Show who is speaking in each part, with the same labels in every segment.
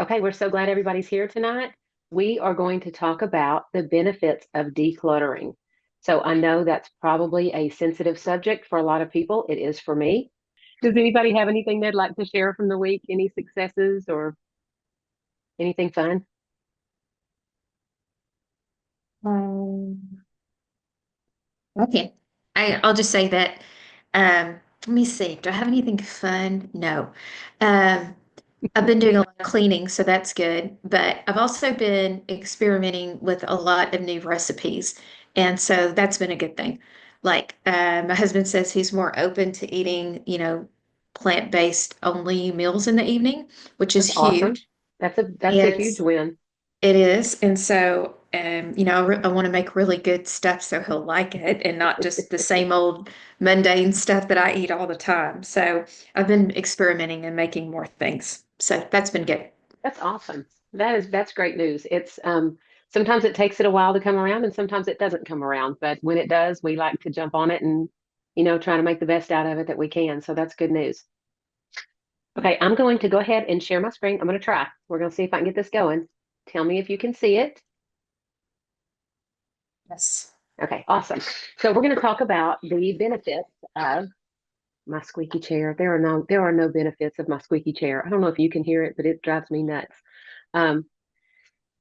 Speaker 1: Okay, we're so glad everybody's here tonight. We are going to talk about the benefits of decluttering. So I know that's probably a sensitive subject for a lot of people. It is for me. Does anybody have anything they'd like to share from the week? Any successes or anything fun?
Speaker 2: Um, okay. I'll just say that, let me see. Do I have anything fun? No. Um, I've been doing a lot of cleaning, so that's good. But I've also been experimenting with a lot of new recipes. And so that's been a good thing. Like, my husband says he's more open to eating, plant-based only meals in the evening, which is
Speaker 1: That's awesome.
Speaker 2: huge.
Speaker 1: That's a
Speaker 2: And
Speaker 1: huge win.
Speaker 2: it is. And so, I want to make really good stuff so he'll like it and not just the same old mundane stuff that I eat all the time. So I've been experimenting and making more things. So that's been good.
Speaker 1: That's awesome. That's great news. It's sometimes it takes it a while to come around and sometimes it doesn't come around, but when it does, we like to jump on it and try to make the best out of it that we can. So that's good news. Okay, I'm going to go ahead and share my screen. I'm going to try. We're going to see if I can get this going. Tell me if you can see it.
Speaker 2: Yes.
Speaker 1: Okay, awesome. So we're going to talk about the benefits of my squeaky chair. There are no benefits of my squeaky chair. I don't know if you can hear it, but it drives me nuts. Um,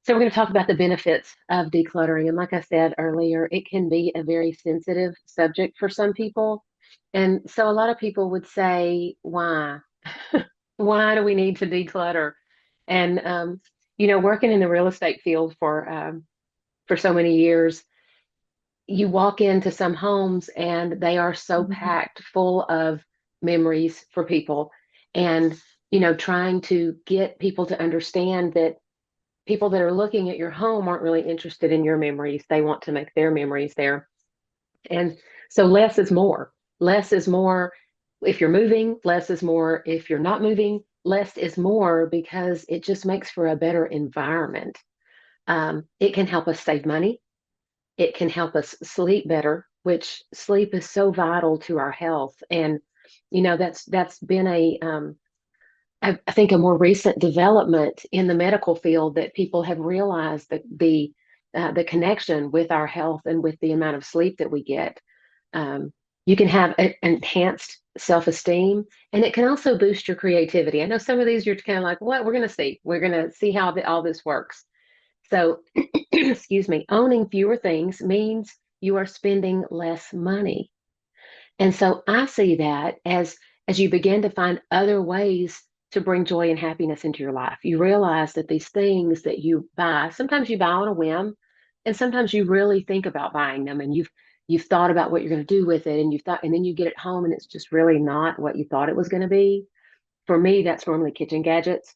Speaker 1: so we're going to talk about the benefits of decluttering. And like I said earlier, it can be a very sensitive subject for some people. And so a lot of people would say, why? Why do we need to declutter? And working in the real estate field for so many years, you walk into some homes and they are so
Speaker 2: Mhm.
Speaker 1: packed full of memories for people. And trying to get people to understand that people that are looking at your home aren't really interested in your memories. They want to make their memories there. And so less is more. Less is more if you're moving, less is more if you're not moving, less is more because it just makes for a better environment. It can help us save money. It can help us sleep better, which sleep is so vital to our health. And that's been I think a more recent development in the medical field that people have realized that the connection with our health and with the amount of sleep that we get. Um, you can have enhanced self-esteem, and it can also boost your creativity. I know some of these you're kind of like, what? We're going to see. We're going to see how all this works. So, excuse me, owning fewer things means you are spending less money. And so I see that as you begin to find other ways to bring joy and happiness into your life. You realize that these things that you buy, sometimes you buy on a whim, and sometimes you really think about buying them and you've thought about what you're going to do with it and you thought and then you get it home and it's just really not what you thought it was going to be. For me, that's normally kitchen gadgets.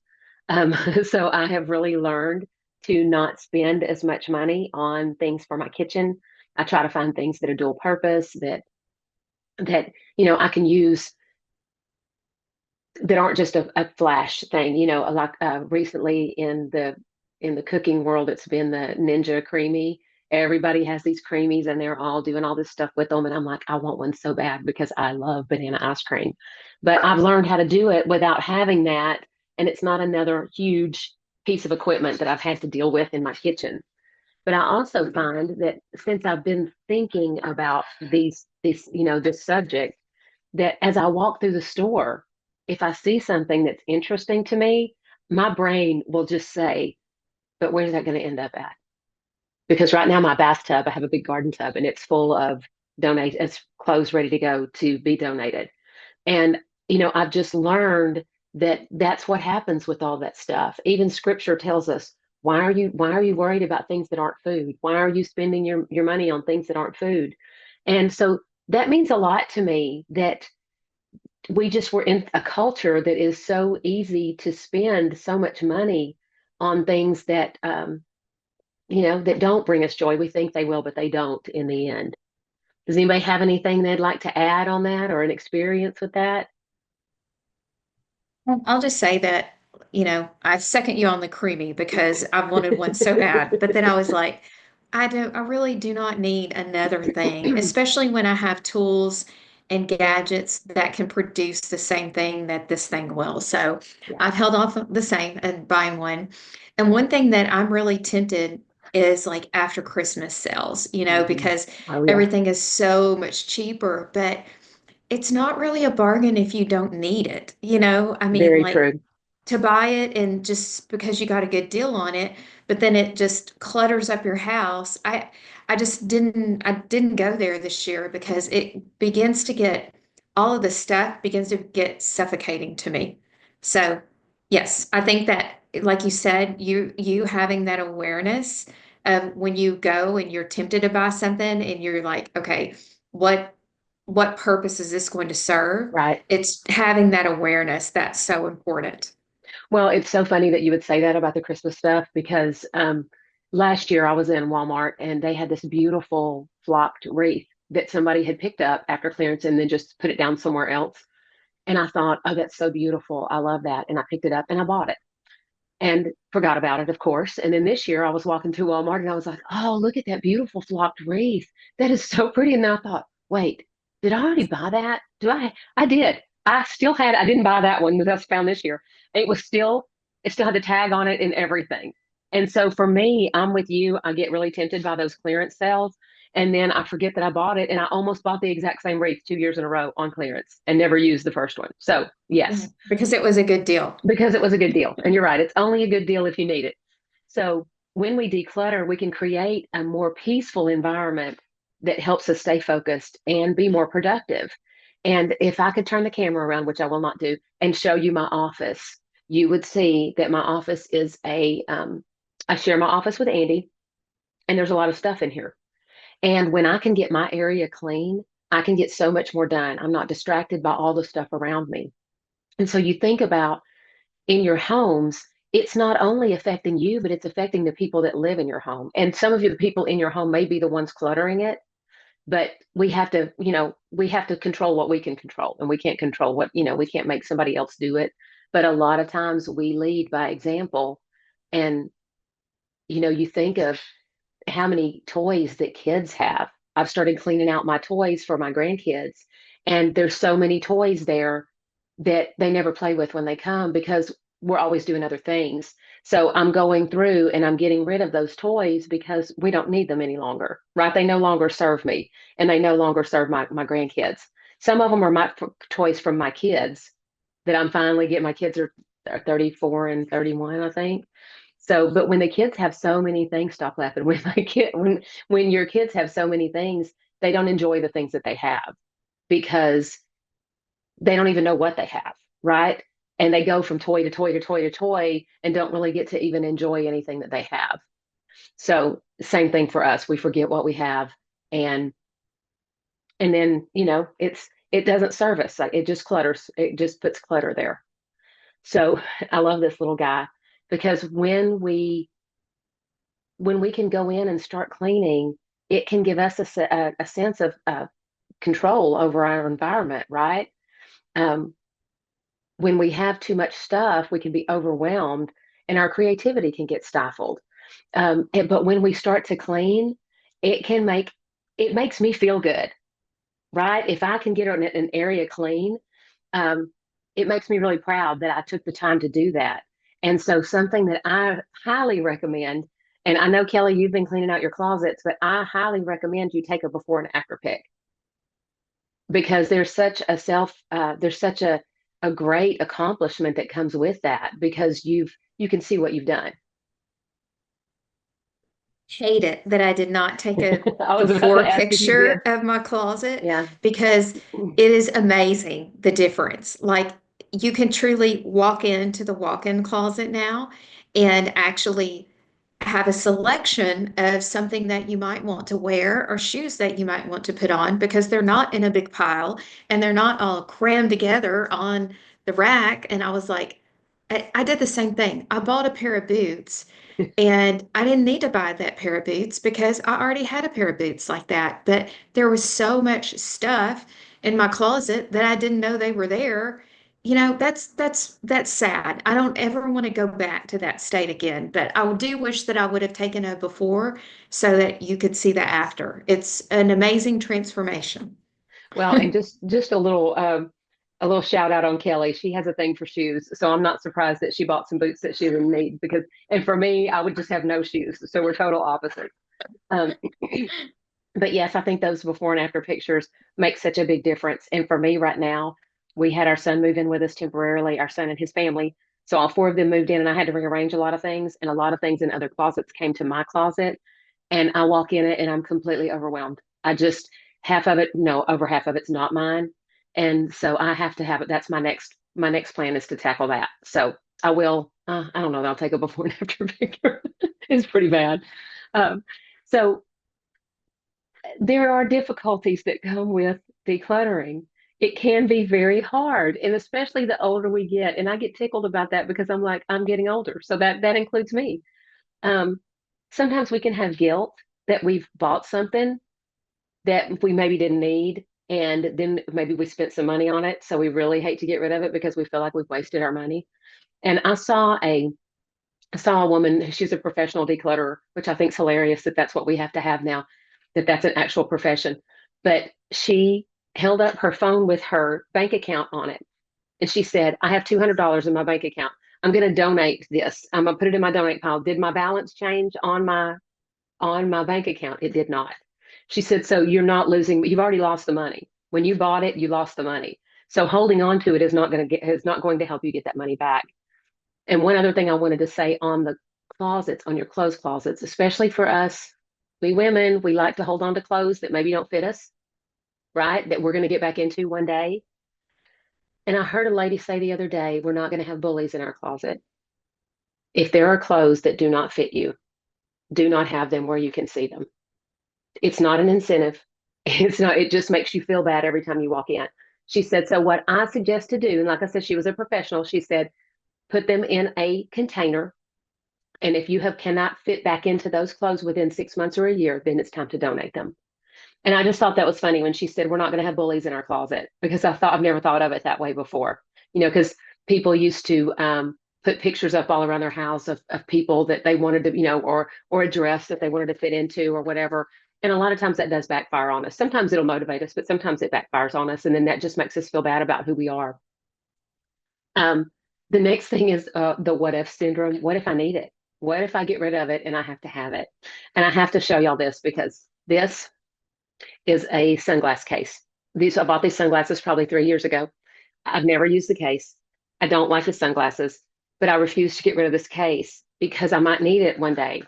Speaker 1: So I have really learned to not spend as much money on things for my kitchen. I try to find things that are dual purpose that I can use that aren't just a flash thing. Like recently in the cooking world, it's been the Ninja Creamy. Everybody has these creamies and they're all doing all this stuff with them. And I'm like, I want one so bad because I love banana ice cream. But I've learned how to do it without having that. And it's not another huge piece of equipment that I've had to deal with in my kitchen. But I also find that since I've been thinking about this subject, that as I walk through the store, if I see something that's interesting to me, my brain will just say, but where's that going to end up at? Because right now my bathtub, I have a big garden tub and it's full of it's clothes ready to go to be donated. And I've just learned that that's what happens with all that stuff. Even scripture tells us, why are you worried about things that aren't food? Why are you spending your money on things that aren't food? And so that means a lot to me that we just were in a culture that is so easy to spend so much money on things that don't bring us joy. We think they will, but they don't in the end. Does anybody have anything they'd like to add on that or an experience with that?
Speaker 2: Well, I'll just say that, I second you on the creamy because I've wanted one so bad. But then I was like, I really do not need another thing, especially when I have tools and gadgets that can produce the same thing that this thing will. So
Speaker 1: Yeah.
Speaker 2: I've held off the same and buying one. And one thing that I'm really tempted is like after Christmas sales,
Speaker 1: Hmm.
Speaker 2: because
Speaker 1: Oh, yeah.
Speaker 2: everything is so much cheaper, but it's not really a bargain if you don't need it. I mean,
Speaker 1: Very
Speaker 2: like
Speaker 1: true.
Speaker 2: to buy it and just because you got a good deal on it, but then it just clutters up your house. I didn't go there this year because it begins to get all of the stuff begins to get suffocating to me. So, yes, I think that like you said, you having that awareness of when you go and you're tempted to buy something and you're like, okay, what what purpose is this going to serve?
Speaker 1: Right.
Speaker 2: It's having that awareness that's so important.
Speaker 1: Well, it's so funny that you would say that about the Christmas stuff because last year I was in Walmart and they had this beautiful flocked wreath that somebody had picked up after clearance and then just put it down somewhere else. And I thought, oh, that's so beautiful. I love that. And I picked it up and I bought it and forgot about it, of course. And then this year I was walking through Walmart and I was like, oh, look at that beautiful flocked wreath. That is so pretty. And then I thought, wait, did I already buy that? Do I? I did. I still had, I didn't buy that one that I found this year. It was still, it still had the tag on it and everything. And so for me, I'm with you. I get really tempted by those clearance sales. And then I forget that I bought it. And I almost bought the exact same wreath 2 years in a row on clearance and never used the first one. So,
Speaker 2: Yeah,
Speaker 1: yes,
Speaker 2: because it was a good deal.
Speaker 1: because it was a good deal. And you're right, it's only a good deal if you need it. So when we declutter, we can create a more peaceful environment that helps us stay focused and be more productive. And if I could turn the camera around, which I will not do, and show you my office, you would see that my office is I share my office with Andy, and there's a lot of stuff in here. And when I can get my area clean, I can get so much more done. I'm not distracted by all the stuff around me. And so you think about in your homes, it's not only affecting you, but it's affecting the people that live in your home. And some of you, the people in your home may be the ones cluttering it, but we have to control what we can control, and we can't control we can't make somebody else do it. But a lot of times we lead by example. And, you think of how many toys that kids have. I've started cleaning out my toys for my grandkids, and there's so many toys there that they never play with when they come because we're always doing other things. So I'm going through and I'm getting rid of those toys because we don't need them any longer, right? They no longer serve me and they no longer serve my grandkids. Some of them are my toys from my kids that I'm finally getting. My kids are 34 and 31, I think. So, but when the kids have so many things, stop laughing. When your kids have so many things, they don't enjoy the things that they have because they don't even know what they have, right? And they go from toy to toy to toy to toy and don't really get to even enjoy anything that they have. So, same thing for us. We forget what we have, and and then it doesn't serve us. Like it just clutters. It just puts clutter there. So I love this little guy because when we can go in and start cleaning, it can give us a sense of control over our environment, right? Um, when we have too much stuff, we can be overwhelmed and our creativity can get stifled. But when we start to clean, it makes me feel good, right? If I can get an area clean, um, it makes me really proud that I took the time to do that. And so something that I highly recommend, and I know Kelly, you've been cleaning out your closets, but I highly recommend you take a before and after pic because there's such a great accomplishment that comes with that because you can see what you've done.
Speaker 2: Hate it that I did not take a
Speaker 1: I was about to
Speaker 2: before
Speaker 1: ask if you did.
Speaker 2: picture of my closet
Speaker 1: Yeah.
Speaker 2: because it is amazing the difference. Like you can truly walk into the walk-in closet now and actually have a selection of something that you might want to wear or shoes that you might want to put on because they're not in a big pile and they're not all crammed together on the rack. And I was like, I did the same thing. I bought a pair of boots and I didn't need to buy that pair of boots because I already had a pair of boots like that. But there was so much stuff in my closet that I didn't know they were there. That's sad. I don't ever want to go back to that state again. But I do wish that I would have taken a before so that you could see the after. It's an amazing transformation.
Speaker 1: Well, and just a little shout out on Kelly. She has a thing for shoes, so I'm not surprised that she bought some boots that she didn't need because, and for me, I would just have no shoes. So we're total opposites. Um, but yes, I think those before and after pictures make such a big difference. And for me right now, we had our son move in with us temporarily, our son and his family. So all four of them moved in, and I had to rearrange a lot of things, and a lot of things in other closets came to my closet. And I walk in it and I'm completely overwhelmed. I just, half of it, no, over half of it's not mine. And so I have to have it. That's my next plan is to tackle that. So I will, I don't know that I'll take a before and after picture. It's pretty bad. Um, so there are difficulties that come with decluttering. It can be very hard, and especially the older we get. And I get tickled about that because I'm like, I'm getting older. So that includes me. Um, Sometimes we can have guilt that we've bought something that we maybe didn't need, and then maybe we spent some money on it. So we really hate to get rid of it because we feel like we've wasted our money. And I saw a woman, she's a professional declutterer, which I think is hilarious that that's what we have to have now, that that's an actual profession. But she held up her phone with her bank account on it. And she said, I have $200 in my bank account. I'm going to donate this. I'm going to put it in my donate pile. Did my balance change on my bank account? It did not. She said, so you're not losing, you've already lost the money. When you bought it, you lost the money. So holding on to it is not going to help you get that money back. And one other thing I wanted to say on the closets, on your clothes closets, especially for us, we women, we like to hold on to clothes that maybe don't fit us, right? That we're going to get back into one day. And I heard a lady say the other day, we're not going to have bullies in our closet. If there are clothes that do not fit you, do not have them where you can see them. It's not an incentive. It's not, it just makes you feel bad every time you walk in. She said, so what I suggest to do, and like I said, she was a professional, she said, put them in a container. And if you have cannot fit back into those clothes within 6 months or a year, then it's time to donate them. And I just thought that was funny when she said, we're not going to have bullies in our closet, because I've never thought of it that way before. Because people used to put pictures up all around their house of people that they wanted to, or a dress that they wanted to fit into or whatever. And a lot of times that does backfire on us. Sometimes it'll motivate us, but sometimes it backfires on us. And then that just makes us feel bad about who we are. Um, the next thing is the what if syndrome. What if I need it? What if I get rid of it and I have to have it? And I have to show y'all this because this is a sunglass case. I bought these sunglasses probably 3 years ago. I've never used the case. I don't like the sunglasses, but I refuse to get rid of this case because I might need it one day.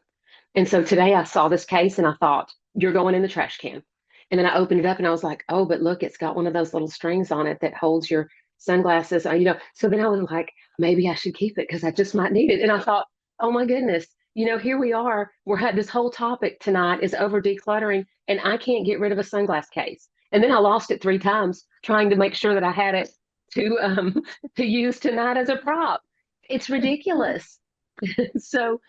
Speaker 1: And so today I saw this case and I thought, you're going in the trash can. And then I opened it up and I was like, oh, but look, it's got one of those little strings on it that holds your sunglasses. So then I was like, maybe I should keep it because I just might need it. And I thought, oh my goodness, here we are. We're had this whole topic tonight is over decluttering, and I can't get rid of a sunglass case. And then I lost it 3 times trying to make sure that I had it to to use tonight as a prop. It's ridiculous. So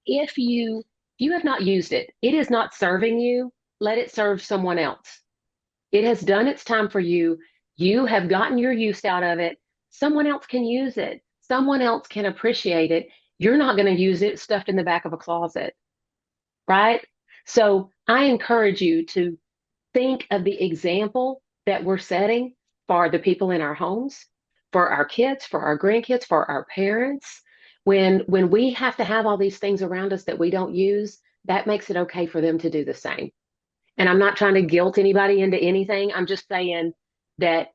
Speaker 1: if you have not used it, it is not serving you, let it serve someone else. It has done its time for you. You have gotten your use out of it. Someone else can use it. Someone else can appreciate it. You're not going to use it stuffed in the back of a closet, right? So I encourage you to think of the example that we're setting for the people in our homes, for our kids, for our grandkids, for our parents. When we have to have all these things around us that we don't use, that makes it okay for them to do the same. And I'm not trying to guilt anybody into anything. I'm just saying that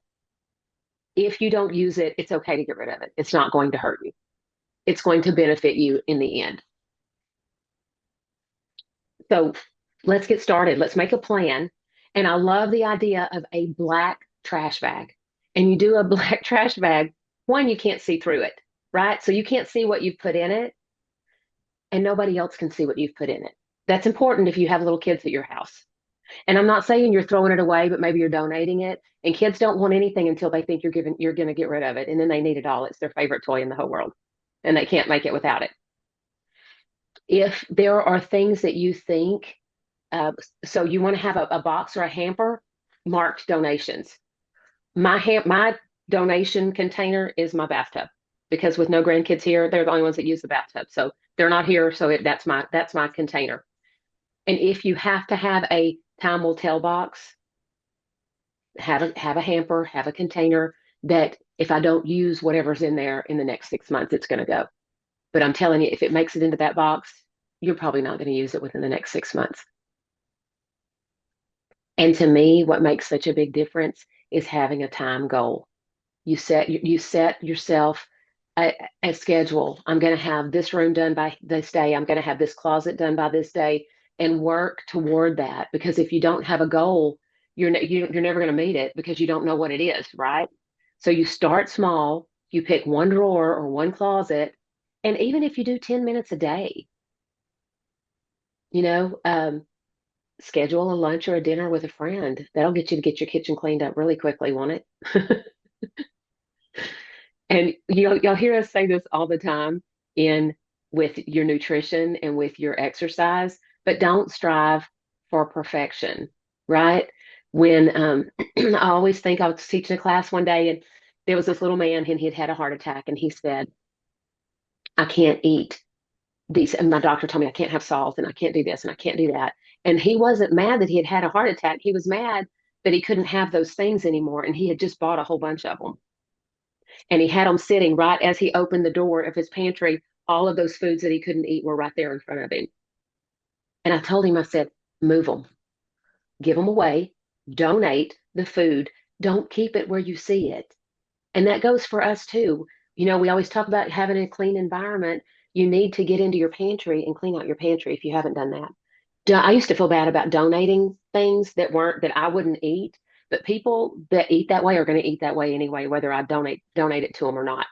Speaker 1: if you don't use it, it's okay to get rid of it. It's not going to hurt you. It's going to benefit you in the end. So let's get started. Let's make a plan. And I love the idea of a black trash bag. And you do a black trash bag, one, you can't see through it, right? So you can't see what you've put in it, and nobody else can see what you've put in it. That's important if you have little kids at your house. And I'm not saying you're throwing it away, but maybe you're donating it. And kids don't want anything until they think you're going to get rid of it. And then they need it all. It's their favorite toy in the whole world. And they can't make it without it. If there are things that you think, so you want to have a box or a hamper marked donations. My donation container is my bathtub, because with no grandkids here, they're the only ones that use the bathtub. So they're not here. So that's my container. And if you have to have a time will tell box, have a hamper, have a container that if I don't use whatever's in there in the next 6 months, it's going to go. But I'm telling you, if it makes it into that box, you're probably not going to use it within the next 6 months. And to me, what makes such a big difference is having a time goal. You set yourself a schedule. I'm going to have this room done by this day. I'm going to have this closet done by this day, and work toward that. Because if you don't have a goal, you're never going to meet it because you don't know what it is, right? So you start small. You pick one drawer or one closet, and even if you do 10 minutes a day, you know, schedule a lunch or a dinner with a friend. That'll get you to get your kitchen cleaned up really quickly, won't it? And you'll hear us say this all the time in with your nutrition and with your exercise, but don't strive for perfection, right? When I always think I was teaching a class one day and there was this little man and he'd had a heart attack and he said, I can't eat these. And my doctor told me I can't have salt and I can't do this and I can't do that. And he wasn't mad that he had had a heart attack. He was mad that he couldn't have those things anymore. And he had just bought a whole bunch of them. And he had them sitting right as he opened the door of his pantry. All of those foods that he couldn't eat were right there in front of him. And I told him, I said, move them, give them away, donate the food, don't keep it where you see it. And that goes for us too. We always talk about having a clean environment. You need to get into your pantry and clean out your pantry if you haven't done that. I used to feel bad about donating things that I wouldn't eat, but people that eat that way are going to eat that way anyway, whether I donate it to them or not,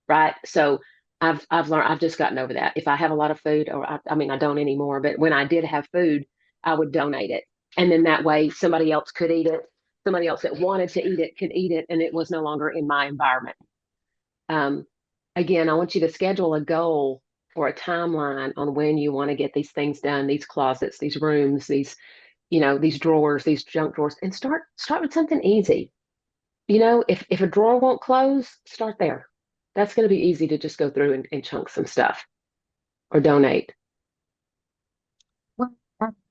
Speaker 1: right? So I've learned I've just gotten over that. If I have a lot of food, or I mean I don't anymore, but when I did have food, I would donate it, and then that way somebody else could eat it. Somebody else that wanted to eat it could eat it, and it was no longer in my environment. Um, Again, I want you to schedule a goal or a timeline on when you want to get these things done, these closets, these rooms, these drawers, these junk drawers, and start with something easy. If a drawer won't close, start there. That's going to be easy to just go through and chunk some stuff or donate.
Speaker 2: Well,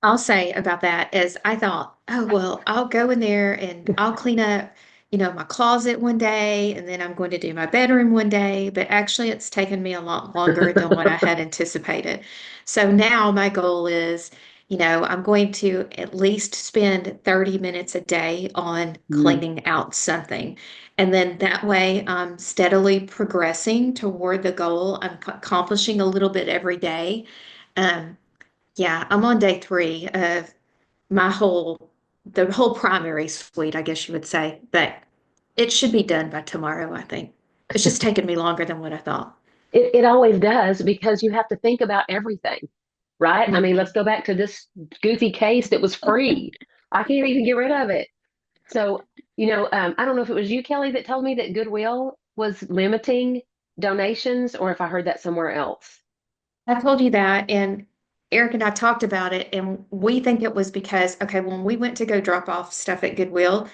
Speaker 2: I'll say about that is I thought, oh, well, I'll go in there and I'll clean up, my closet one day, and then I'm going to do my bedroom one day. But actually, it's taken me a lot longer than what I had anticipated. So now my goal is, I'm going to at least spend 30 minutes a day on
Speaker 1: Mm.
Speaker 2: cleaning out something. And then that way I'm steadily progressing toward the goal. I'm accomplishing a little bit every day. Um, yeah, I'm on day three of my the whole primary suite, I guess you would say, but it should be done by tomorrow, I think. It's just taken me longer than what I thought.
Speaker 1: It always does because you have to think about everything, right? I mean, let's
Speaker 2: Mhm.
Speaker 1: go back to this goofy case that was free. I can't even get rid of it. So, I don't know if it was you, Kelly, that told me that Goodwill was limiting donations or if I heard that somewhere else.
Speaker 2: I told you that, and Eric and I talked about it, and we think it was because, okay, when we went to go drop off stuff at Goodwill,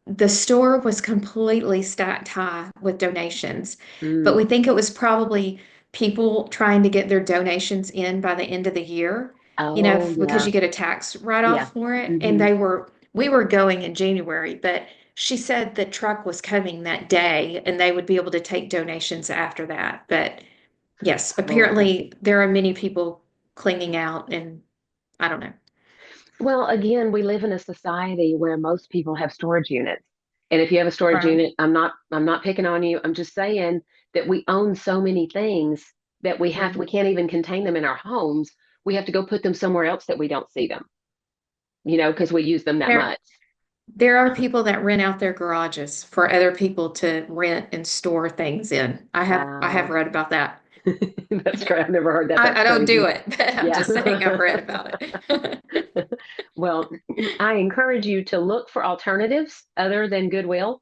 Speaker 2: the store was completely stacked high with donations, but
Speaker 1: Mm.
Speaker 2: we think it was probably people trying to get their donations in by the end of the year,
Speaker 1: Oh,
Speaker 2: because
Speaker 1: yeah.
Speaker 2: you get a tax
Speaker 1: Yeah.
Speaker 2: write-off for it. And
Speaker 1: Hmm.
Speaker 2: we were going in January, but she said the truck was coming that day and they would be able to take donations after that. But yes,
Speaker 1: Oh, okay.
Speaker 2: apparently there are many people cleaning out, and I don't know.
Speaker 1: Well, again, we live in a society where most people have storage units. And if you have a storage
Speaker 2: Right.
Speaker 1: unit, I'm not picking on you. I'm just saying that we own so many things that we
Speaker 2: Mhm.
Speaker 1: can't even contain them in our homes. We have to go put them somewhere else that we don't see them, because we use them that
Speaker 2: There,
Speaker 1: much.
Speaker 2: There are people that rent out their garages for other people to rent and store things in. I have
Speaker 1: Wow.
Speaker 2: read about that.
Speaker 1: That's great. I've never heard that. That's
Speaker 2: I don't do
Speaker 1: crazy.
Speaker 2: it, but I'm
Speaker 1: Yeah.
Speaker 2: just saying I've read about it.
Speaker 1: Well, I encourage you to look for alternatives other than Goodwill.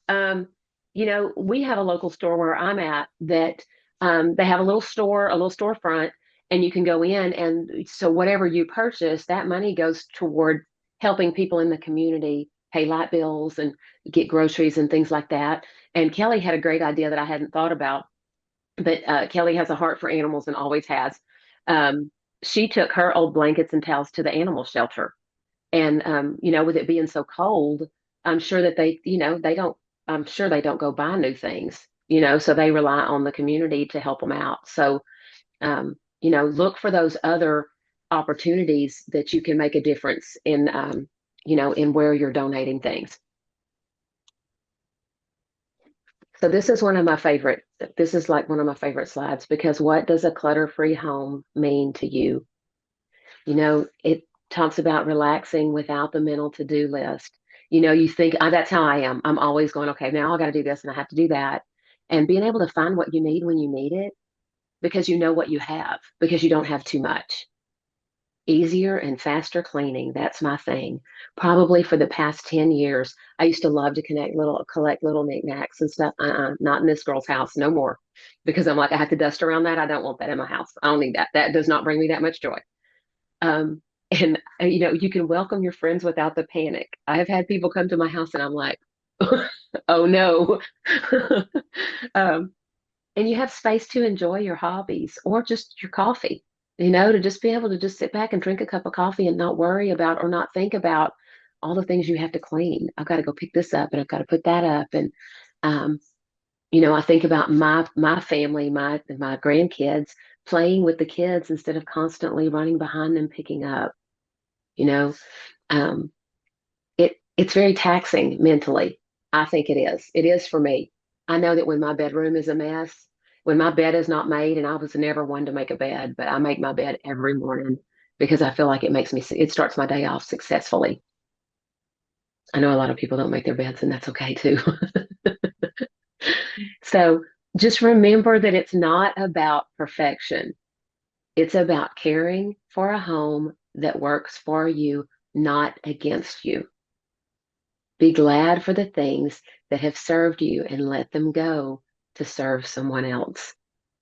Speaker 1: Um, we have a local store where I'm at that they have a little storefront, and you can go in. And so whatever you purchase, that money goes toward helping people in the community pay light bills and get groceries and things like that. And Kelly had a great idea that I hadn't thought about, but Kelly has a heart for animals and always has. Um, she took her old blankets and towels to the animal shelter. And with it being so cold, I'm sure that I'm sure they don't go buy new things, so they rely on the community to help them out. So, look for those other opportunities that you can make a difference in where you're donating things. So this is like one of my favorite slides because what does a clutter-free home mean to you? It talks about relaxing without the mental to-do list. You think, that's how I am. I'm always going, okay, now I got to do this and I have to do that. And being able to find what you need when you need it because you know what you have, because you don't have too much. Easier and faster cleaning. That's my thing. Probably for the past 10 years, I used to love to collect little knickknacks and stuff. Not in this girl's house, no more. Because I'm like, I have to dust around that. I don't want that in my house. I don't need that. That does not bring me that much joy. You can welcome your friends without the panic. I have had people come to my house and I'm like, oh no. um, and you have space to enjoy your hobbies or just your coffee, to just be able to just sit back and drink a cup of coffee and not worry about or not think about all the things you have to clean. I've got to go pick this up and I've got to put that up. And, um, I think about my family, my grandkids playing with the kids instead of constantly running behind them picking up, you know. Um, it's very taxing mentally. I think it is. It is for me. I know that when my bedroom is a mess, when my bed is not made, and I was never one to make a bed, but I make my bed every morning because I feel like it starts my day off successfully. I know a lot of people don't make their beds, and that's okay too. So just remember that it's not about perfection. It's about caring for a home that works for you, not against you. Be glad for the things that have served you and let them go to serve someone else.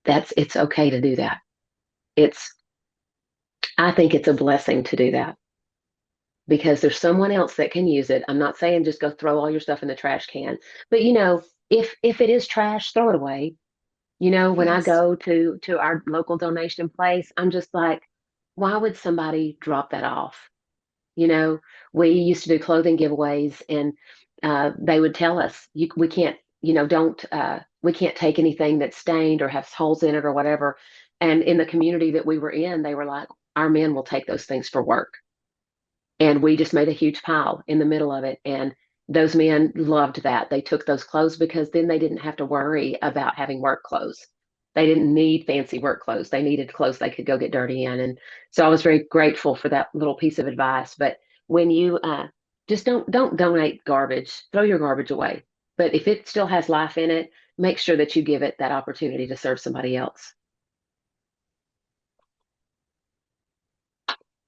Speaker 1: It's okay to do that. It's, I think it's a blessing to do that because there's someone else that can use it. I'm not saying just go throw all your stuff in the trash can, but if it is trash, throw it away. When I
Speaker 2: Yes.
Speaker 1: go to our local donation place, I'm just like, why would somebody drop that off? You know, we used to do clothing giveaways, and they would tell us, we can't, don't, we can't take anything that's stained or has holes in it or whatever. And in the community that we were in, they were like, our men will take those things for work. And we just made a huge pile in the middle of it. And those men loved that. They took those clothes because then they didn't have to worry about having work clothes. They didn't need fancy work clothes. They needed clothes they could go get dirty in. And so I was very grateful for that little piece of advice. But when you just don't donate garbage, throw your garbage away. But if it still has life in it, make sure that you give it that opportunity to serve somebody else.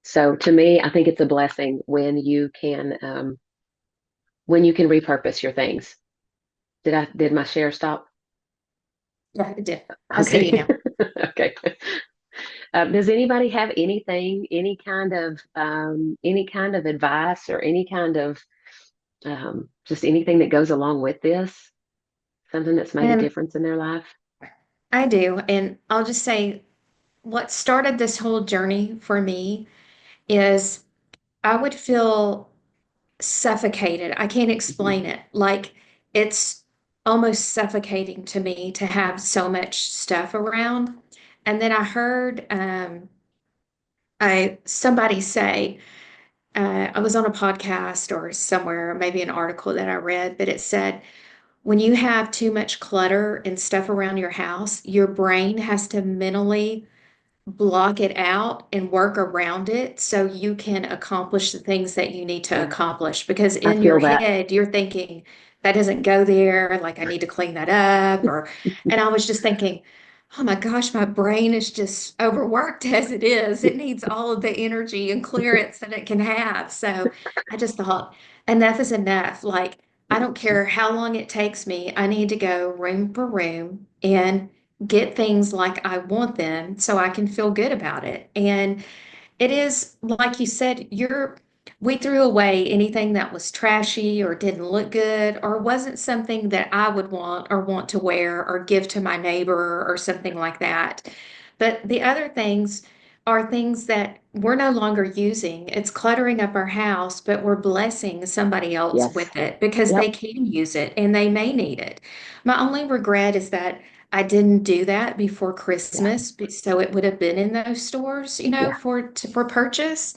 Speaker 1: So to me, I think it's a blessing when you can repurpose your things. Did my share stop?
Speaker 2: Yeah, it did. I see you
Speaker 1: Okay.
Speaker 2: now.
Speaker 1: Okay. Does anybody have any kind of advice or any kind of just anything that goes along with this? Something that's made a
Speaker 2: Um,
Speaker 1: difference in their life?
Speaker 2: I do. And I'll just say what started this whole journey for me is I would feel suffocated. I can't
Speaker 1: Mhm.
Speaker 2: explain it. Like it's almost suffocating to me to have so much stuff around. And then I heard I somebody say, I was on a podcast or somewhere, maybe an article that I read, but it said when you have too much clutter and stuff around your house, your brain has to mentally block it out and work around it so you can accomplish the things that you need to
Speaker 1: Yeah,
Speaker 2: accomplish. Because
Speaker 1: I
Speaker 2: in your
Speaker 1: feel that.
Speaker 2: head, you're thinking, that doesn't go there, like I need to clean that up, or and I was just thinking, oh my gosh, my brain is just overworked as it is. It needs all of the energy and clearance that it can have. So I just thought, enough is enough. Like, I don't care how long it takes me. I need to go room for room and get things like I want them so I can feel good about it. And it is, like you said, we threw away anything that was trashy or didn't look good or wasn't something that I would want or want to wear or give to my neighbor or something like that. But the other things are things that we're no longer using. It's cluttering up our house, but we're blessing somebody else
Speaker 1: Yes.
Speaker 2: with it because
Speaker 1: Yep.
Speaker 2: they can use it and they may need it. My only regret is that I didn't do that before
Speaker 1: Yeah.
Speaker 2: Christmas, so it would have been in those stores,
Speaker 1: Yeah.
Speaker 2: for purchase.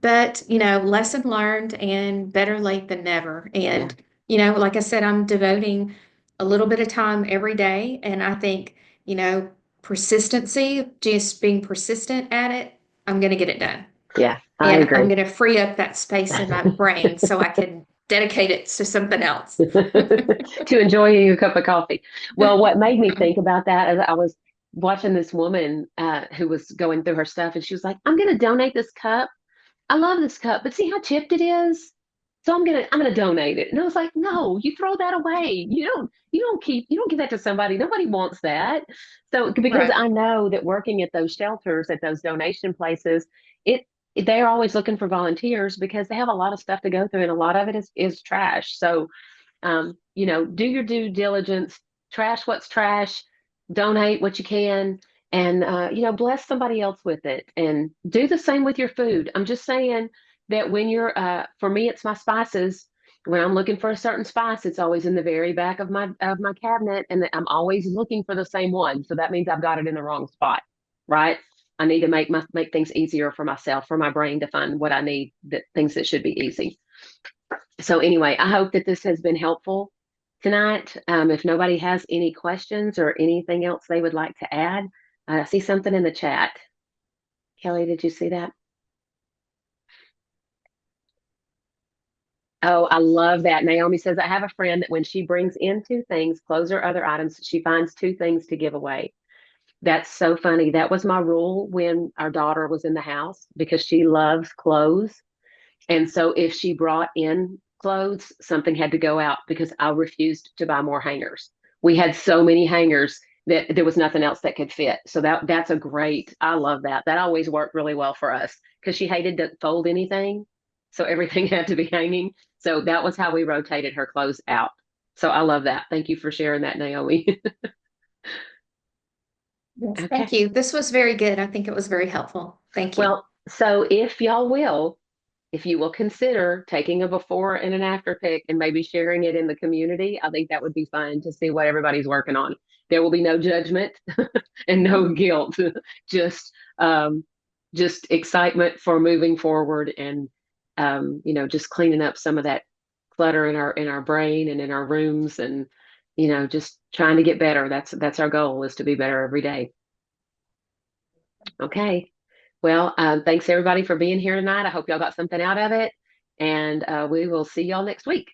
Speaker 2: But, lesson learned and better late than never.
Speaker 1: Yeah.
Speaker 2: And, like I said, I'm devoting a little bit of time every day, and I think, you know, persistency, just being persistent at it, I'm going to get it done.
Speaker 1: Yeah. I
Speaker 2: And I'm
Speaker 1: agree.
Speaker 2: going to free up that space in my brain so I can dedicate it to something else.
Speaker 1: To enjoying a cup of coffee. Well, what made me think about that is I was watching this woman who was going through her stuff, and she was like, "I'm going to donate this cup. I love this cup, but see how chipped it is. So I'm gonna donate it." And I was like, "No, you throw that away. You don't give that to somebody. Nobody wants that." So because
Speaker 2: Right.
Speaker 1: I know that working at those shelters, at those donation places, it they're always looking for volunteers because they have a lot of stuff to go through, and a lot of it is trash. So do your due diligence, trash what's trash, donate what you can, and bless somebody else with it, and do the same with your food. I'm just saying that when for me, it's my spices. When I'm looking for a certain spice, it's always in the very back of my cabinet, and I'm always looking for the same one. So that means I've got it in the wrong spot, right? I need to make things easier for myself, for my brain to find what I need, that things that should be easy. So anyway, I hope that this has been helpful tonight. If nobody has any questions or anything else they would like to add, I see something in the chat. Kelly, did you see that? Oh, I love that. Naomi says, I have a friend that when she brings in two things, clothes or other items, she finds two things to give away. That's so funny. That was my rule when our daughter was in the house because she loves clothes. And so if she brought in clothes, something had to go out because I refused to buy more hangers. We had so many hangers that there was nothing else that could fit. So that's a great, I love that. That always worked really well for us because she hated to fold anything. So everything had to be hanging. So that was how we rotated her clothes out. So I love that. Thank you for sharing that, Naomi.
Speaker 2: Yes, thank
Speaker 1: Okay.
Speaker 2: you. This was very good. I think it was very helpful. Thank you.
Speaker 1: Well, so if you will consider taking a before and an after pic and maybe sharing it in the community, I think that would be fun to see what everybody's working on. There will be no judgment and no guilt, just um, just excitement for moving forward and just cleaning up some of that clutter in our brain and in our rooms and just trying to get better. That's our goal is to be better every day. Okay. Well, thanks everybody for being here tonight. I hope y'all got something out of it, and we will see y'all next week.